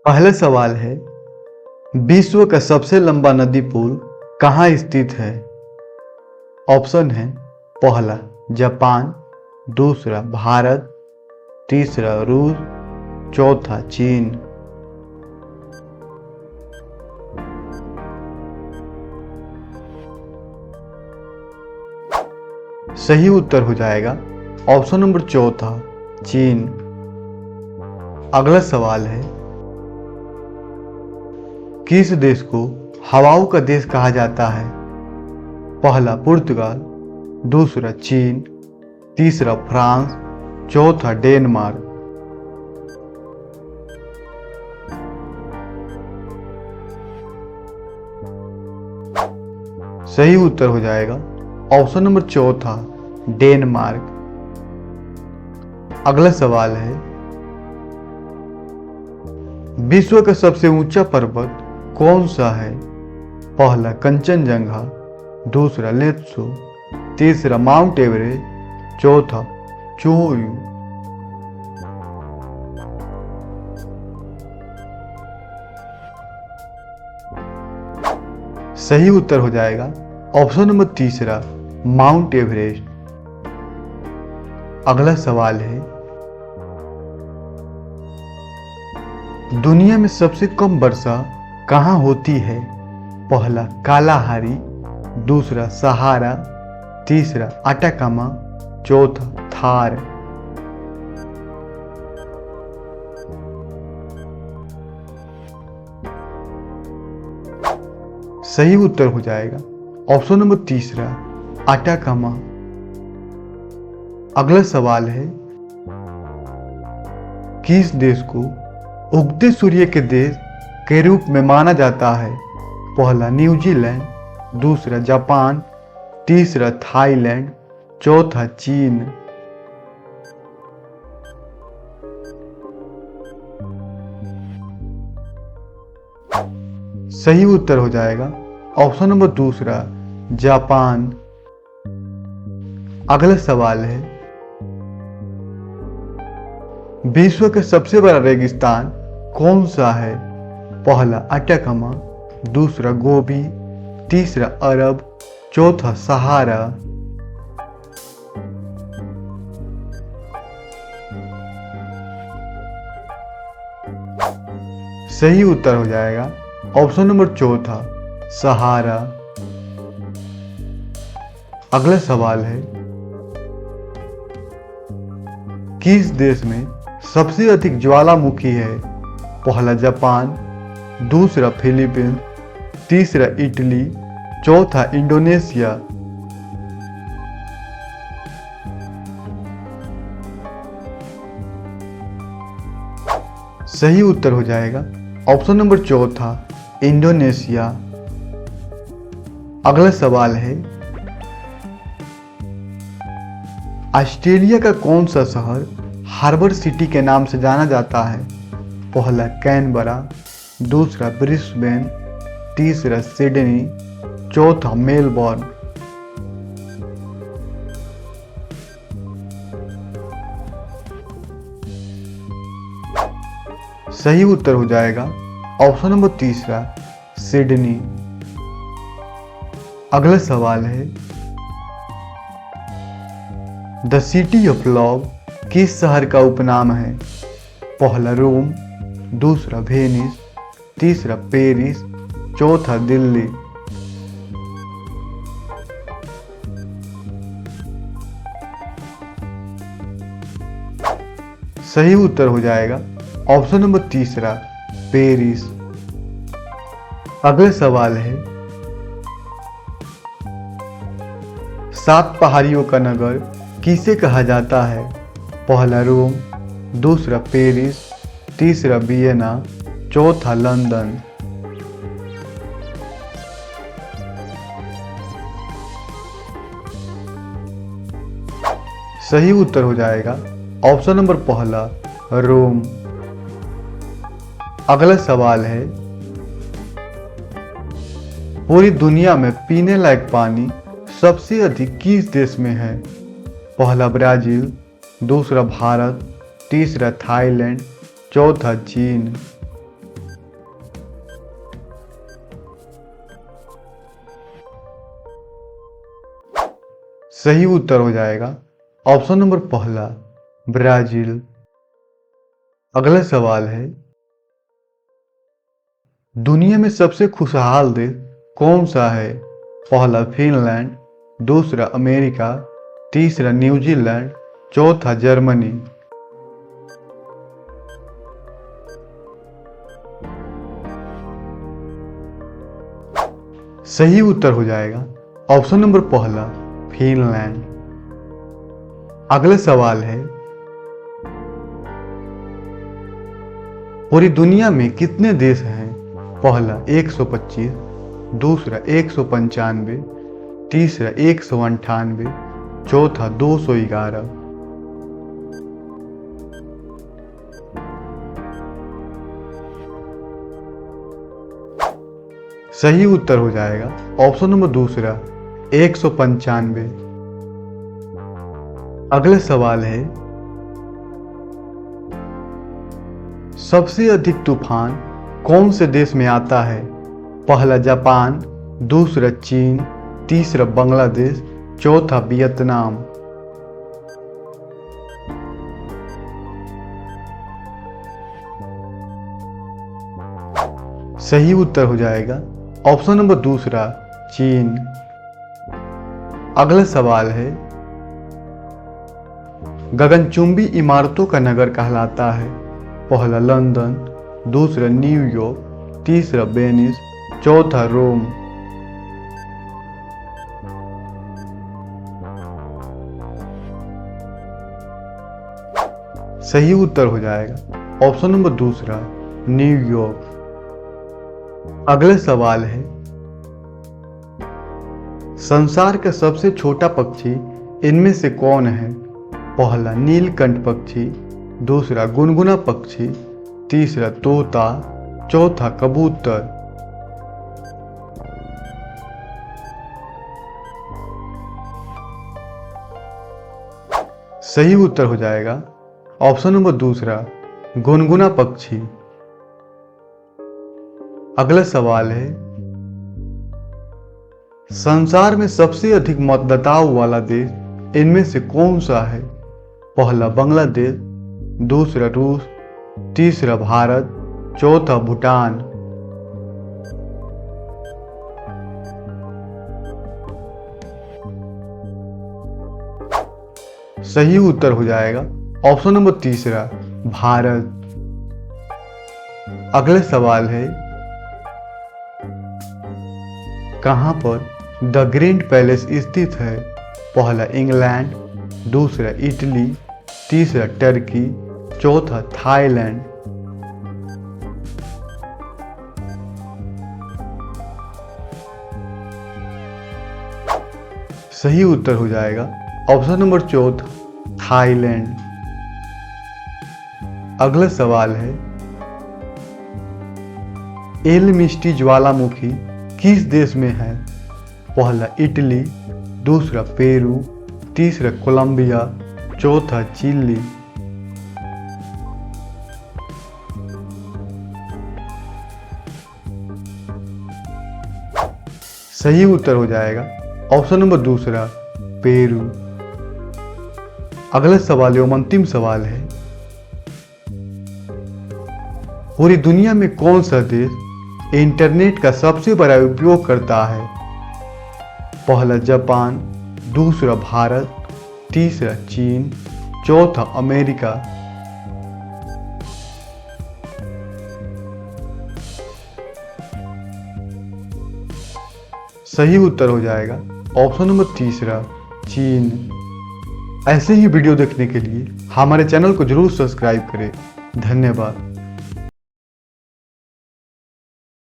पहला सवाल है, विश्व का सबसे लंबा नदी पुल कहाँ स्थित है? ऑप्शन है पहला जापान, दूसरा भारत, तीसरा रूस, चौथा चीन। सही उत्तर हो जाएगा ऑप्शन नंबर चौथा चीन। अगला सवाल है, किस देश को हवाओं का देश कहा जाता है? पहला पुर्तगाल, दूसरा चीन, तीसरा फ्रांस, चौथा डेनमार्क। सही उत्तर हो जाएगा ऑप्शन नंबर चौथा डेनमार्क। अगला सवाल है, विश्व का सबसे ऊंचा पर्वत कौन सा है? पहला कंचनजंगा, दूसरा लेत्सो, तीसरा माउंट एवरेस्ट, चौथा चोयू। सही उत्तर हो जाएगा ऑप्शन नंबर तीसरा माउंट एवरेस्ट। अगला सवाल है, दुनिया में सबसे कम वर्षा कहाँ होती है? पहला कालाहारी, दूसरा सहारा, तीसरा अटाकामा, चौथा थार। सही उत्तर हो जाएगा ऑप्शन नंबर तीसरा अटाकामा। अगला सवाल है, किस देश को उगते सूर्य के देश के रूप में माना जाता है? पहला न्यूजीलैंड, दूसरा जापान, तीसरा थाईलैंड, चौथा चीन। सही उत्तर हो जाएगा ऑप्शन नंबर दूसरा जापान। अगला सवाल है, विश्व का सबसे बड़ा रेगिस्तान कौन सा है? पहला अटाकामा, दूसरा गोबी, तीसरा अरब, चौथा सहारा। सही उत्तर हो जाएगा ऑप्शन नंबर चौथा सहारा। अगला सवाल है, किस देश में सबसे अधिक ज्वालामुखी है? पहला जापान, दूसरा फिलीपींस, तीसरा इटली, चौथा इंडोनेशिया। सही उत्तर हो जाएगा ऑप्शन नंबर चौथा इंडोनेशिया। अगला सवाल है, ऑस्ट्रेलिया का कौन सा शहर हार्बर सिटी के नाम से जाना जाता है? पहला कैनबरा, दूसरा ब्रिस्बेन, तीसरा सिडनी, चौथा मेलबर्न। सही उत्तर हो जाएगा ऑप्शन नंबर तीसरा सिडनी। अगला सवाल है, द सिटी ऑफ लव किस शहर का उपनाम है? पहला रोम, दूसरा वेनिस, तीसरा पेरिस, चौथा दिल्ली। सही उत्तर हो जाएगा ऑप्शन नंबर तीसरा पेरिस। अगला सवाल है, 7 पहाड़ियों का नगर किसे कहा जाता है? पहला रोम, दूसरा पेरिस, तीसरा वियना, चौथा लंदन। सही उत्तर हो जाएगा ऑप्शन नंबर पहला रोम। अगला सवाल है, पूरी दुनिया में पीने लायक पानी सबसे अधिक किस देश में है? पहला ब्राजील, दूसरा भारत, तीसरा थाईलैंड, चौथा चीन। सही उत्तर हो जाएगा ऑप्शन नंबर पहला ब्राजील। अगला सवाल है, दुनिया में सबसे खुशहाल देश कौन सा है? पहला फिनलैंड, दूसरा अमेरिका, तीसरा न्यूजीलैंड, चौथा जर्मनी। सही उत्तर हो जाएगा ऑप्शन नंबर पहला फिनलैंड। अगला सवाल है, पूरी दुनिया में कितने देश हैं? पहला 125, दूसरा 195, तीसरा 198, चौथा 211। सही उत्तर हो जाएगा ऑप्शन नंबर दूसरा 195। अगला सवाल है, सबसे अधिक तूफान कौन से देश में आता है? पहला जापान, दूसरा चीन, तीसरा बांग्लादेश, चौथा वियतनाम। सही उत्तर हो जाएगा ऑप्शन नंबर दूसरा चीन। अगला सवाल है, गगनचुंबी इमारतों का नगर कहलाता है? पहला लंदन, दूसरा न्यूयॉर्क, तीसरा वेनिस, चौथा रोम। सही उत्तर हो जाएगा ऑप्शन नंबर दूसरा न्यूयॉर्क। अगला सवाल है, संसार का सबसे छोटा पक्षी इनमें से कौन है? पहला नीलकंठ पक्षी, दूसरा गुनगुना पक्षी, तीसरा तोता, चौथा कबूतर। सही उत्तर हो जाएगा ऑप्शन नंबर दूसरा गुनगुना पक्षी। अगला सवाल है, संसार में सबसे अधिक मतदाताओं वाला देश इनमें से कौन सा है? पहला बांग्लादेश, दूसरा रूस, तीसरा भारत, चौथा भूटान। सही उत्तर हो जाएगा ऑप्शन नंबर तीसरा भारत। अगला सवाल है, कहां पर द ग्रैंड पैलेस स्थित है? पहला इंग्लैंड, दूसरा इटली, तीसरा टर्की, चौथा थाईलैंड। सही उत्तर हो जाएगा ऑप्शन नंबर चौथा थाईलैंड। अगला सवाल है, एल मिस्टी ज्वालामुखी किस देश में है? पहला इटली, दूसरा पेरू, तीसरा कोलंबिया, चौथा चिली। सही उत्तर हो जाएगा ऑप्शन नंबर दूसरा पेरू। अगला सवाल एवं अंतिम सवाल है, पूरी दुनिया में कौन सा देश इंटरनेट का सबसे बड़ा उपयोग करता है? पहला जापान, दूसरा भारत, तीसरा चीन, चौथा अमेरिका। सही उत्तर हो जाएगा ऑप्शन नंबर तीसरा चीन। ऐसे ही वीडियो देखने के लिए हमारे चैनल को जरूर सब्सक्राइब करें। धन्यवाद।